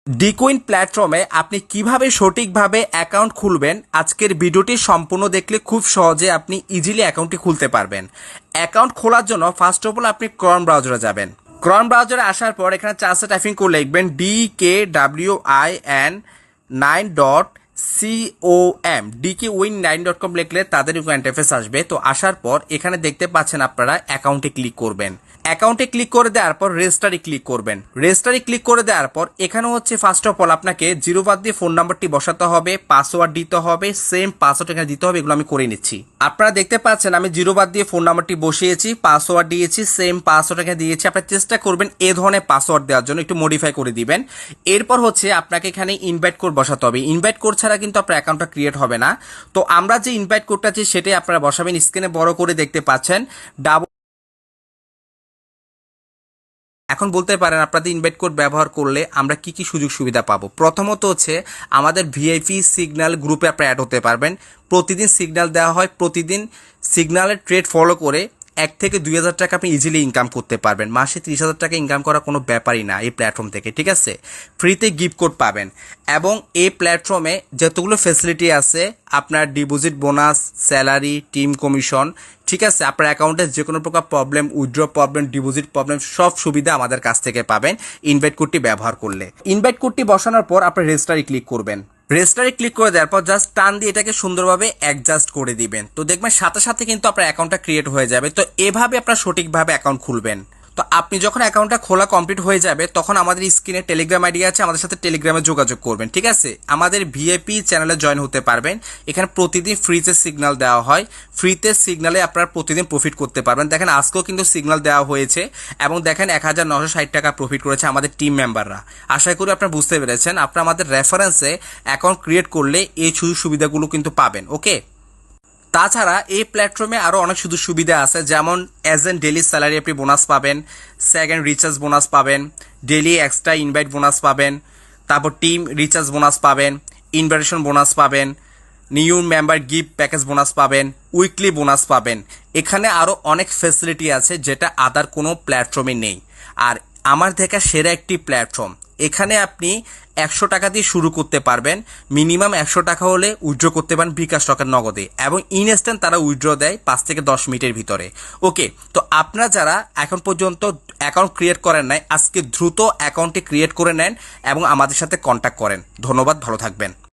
ডিকোইন প্ল্যাটফর্মে আপনি কিভাবে সঠিকভাবে অ্যাকাউন্ট খুলবেন আজকের ভিডিওটি সম্পূর্ণ দেখলে খুব সহজে আপনি ইজিলি অ্যাকাউন্টটি খুলতে পারবেন। অ্যাকাউন্ট খোলার জন্য ফার্স্ট অফ অল আপনি ক্রম ব্রাউজারে যাবেন। ক্রম ব্রাউজারে আসার পর এখানে চার্সে টাইপিং করে লিখবেন DKWIN 9.com DKWin9.com লিখলে তাদের ইন্টারফেস আসবে। তো আসার পর এখানে দেখতে পাচ্ছেন আপনারা অ্যাকাউন্টে ক্লিক করবেন। অ্যাকাউন্টে ক্লিক করে দেওয়ার পর রেজিস্টারে ক্লিক করবেন। রেজিস্টারে ক্লিক করে দেওয়ার পর এখানে হচ্ছে ফার্স্ট অফ অল আপনাকে 0 বাদ দিয়ে ফোন নাম্বারটি বসাতে হবে, পাসওয়ার্ড দিতে হবে, সেম পাসওয়ার্ড এখানে দিতে হবে। এগুলো আমি করে নিচ্ছি। আপনারা দেখতে পাচ্ছেন আমি 0 বাদ দিয়ে ফোন নাম্বারটি বসিয়েছি, পাসওয়ার্ড দিয়েছি, সেম পাসওয়ার্ড এখানে দিয়েছি। আপনারা চেষ্টা করবেন এ ধরনের পাসওয়ার্ড দেওয়ার জন্য, একটু মডিফাই করে দিবেন। এরপর হচ্ছে আপনাকে এখানে ইনভাইট কোড বসাতে হবে। ইনভাইট কোড ছাড়া কিন্তু আপনার অ্যাকাউন্টটা ক্রিয়েট হবে না। তো আমরা যে ইনভাইট কোডটা আছে সেটাই আপনারা বসাবেন। স্ক্রিনে বড় করে দেখতে পাচ্ছেন এখন বলতে পারেন আপনাদের ইনভাইট কোড ব্যবহার করলে আমরা কি কি সুযোগ সুবিধা পাবো। প্রথমত হচ্ছে আমাদের ভিআইপি সিগন্যাল গ্রুপে আপনারা অ্যাড হতে পারবেন। প্রতিদিন সিগন্যাল দেওয়া হয়, প্রতিদিন সিগন্যালের ট্রেড ফলো করে 1 থেকে 2,000 টাকা আপনি ইজিলি ইনকাম করতে পারবেন। মাসে 30,000 টাকা ইনকাম করা কোনো ব্যাপারই না এই প্ল্যাটফর্ম থেকে, ঠিক আছে। ফ্রিতে গিফট কোড পাবেন এবং এই প্ল্যাটফর্মে যতগুলো ফ্যাসিলিটি আছে আপনার deposit bonus, salary, team commission, ঠিক আছে। আপনার অ্যাকাউন্টে যে কোনো প্রকার problem, withdraw problem, deposit problem সব সুবিধা আমাদের কাছ থেকে পাবেন ইনভাইট কোডটি ব্যবহার করলে। ইনভাইট কোডটি বসানোর পর আপনি রেজিস্টারে ক্লিক করবেন। রেজিস্টারে ক্লিক করে দেওয়ার পর জাস্ট টান দিয়ে এটাকে সুন্দরভাবে অ্যাডজাস্ট করে দিবেন। তো দেখবেন সাথে সাথে কিন্তু আপনার অ্যাকাউন্টটা ক্রিয়েট হয়ে যাবে। তো এভাবে আপনার সঠিকভাবে অ্যাকাউন্ট খুলবেন। তো আপনি যখন অ্যাকাউন্টটা খোলা কমপ্লিট হয়ে যাবে তখন আমাদের স্ক্রিনে টেলিগ্রাম আইডি আছে, আমাদের সাথে টেলিগ্রামে যোগাযোগ করবেন, ঠিক আছে। আমাদের ভিআইপি চ্যানেলে জয়েন হতে পারবেন। এখানে প্রতিদিন ফ্রিতে সিগন্যাল দেওয়া হয়। ফ্রিতে সিগন্যালে আপনারা প্রতিদিন প্রফিট করতে পারবেন। দেখেন আজকেও কিন্তু সিগন্যাল দেওয়া হয়েছে এবং দেখেন 1,960 টাকা প্রফিট করেছে আমাদের টিম মেম্বাররা। আশা করি আপনারা বুঝতে পেরেছেন। আপনারা আমাদের রেফারেন্সে অ্যাকাউন্ট ক্রিয়েট করলে এই সুযোগ সুবিধাগুলো কিন্তু পাবেন, ওকে। তাছাড়া এই প্ল্যাটফর্মে আরও অনেক সুযোগ সুবিধা আছে, যেমন এজেন্ট ডেলি স্যালারি আপনি বোনাস পাবেন, সেকেন্ড রিচার্জ বোনাস পাবেন, ডেলি এক্সট্রা ইনভাইট বোনাস পাবেন, তারপর টিম রিচার্জ বোনাস পাবেন, ইনভাইটেশন বোনাস পাবেন, new member gift package bonus পাবেন, উইকলি বোনাস পাবেন। এখানে আরও অনেক ফ্যাসিলিটি আছে যেটা আদার কোনো প্ল্যাটফর্মে নেই। আর আমার দেখা সেরা একটি প্ল্যাটফর্ম। এখানে আপনি 100 টাকা দিয়ে শুরু করতে পারবেন। মিনিমাম 100 টাকা হলে উইথড্র করতে পারেন বিকাশ টাকার নগদে এবং ইনস্ট্যান্ট তারা উইথড্র দেয় 5 থেকে 10 মিনিটের ভিতরে, ওকে। তো আপনারা যারা এখন পর্যন্ত অ্যাকাউন্ট ক্রিয়েট করেন নাই আজকে দ্রুত অ্যাকাউন্টটি ক্রিয়েট করে নেন এবং আমাদের সাথে কন্ট্যাক্ট করেন। ধন্যবাদ, ভালো থাকবেন।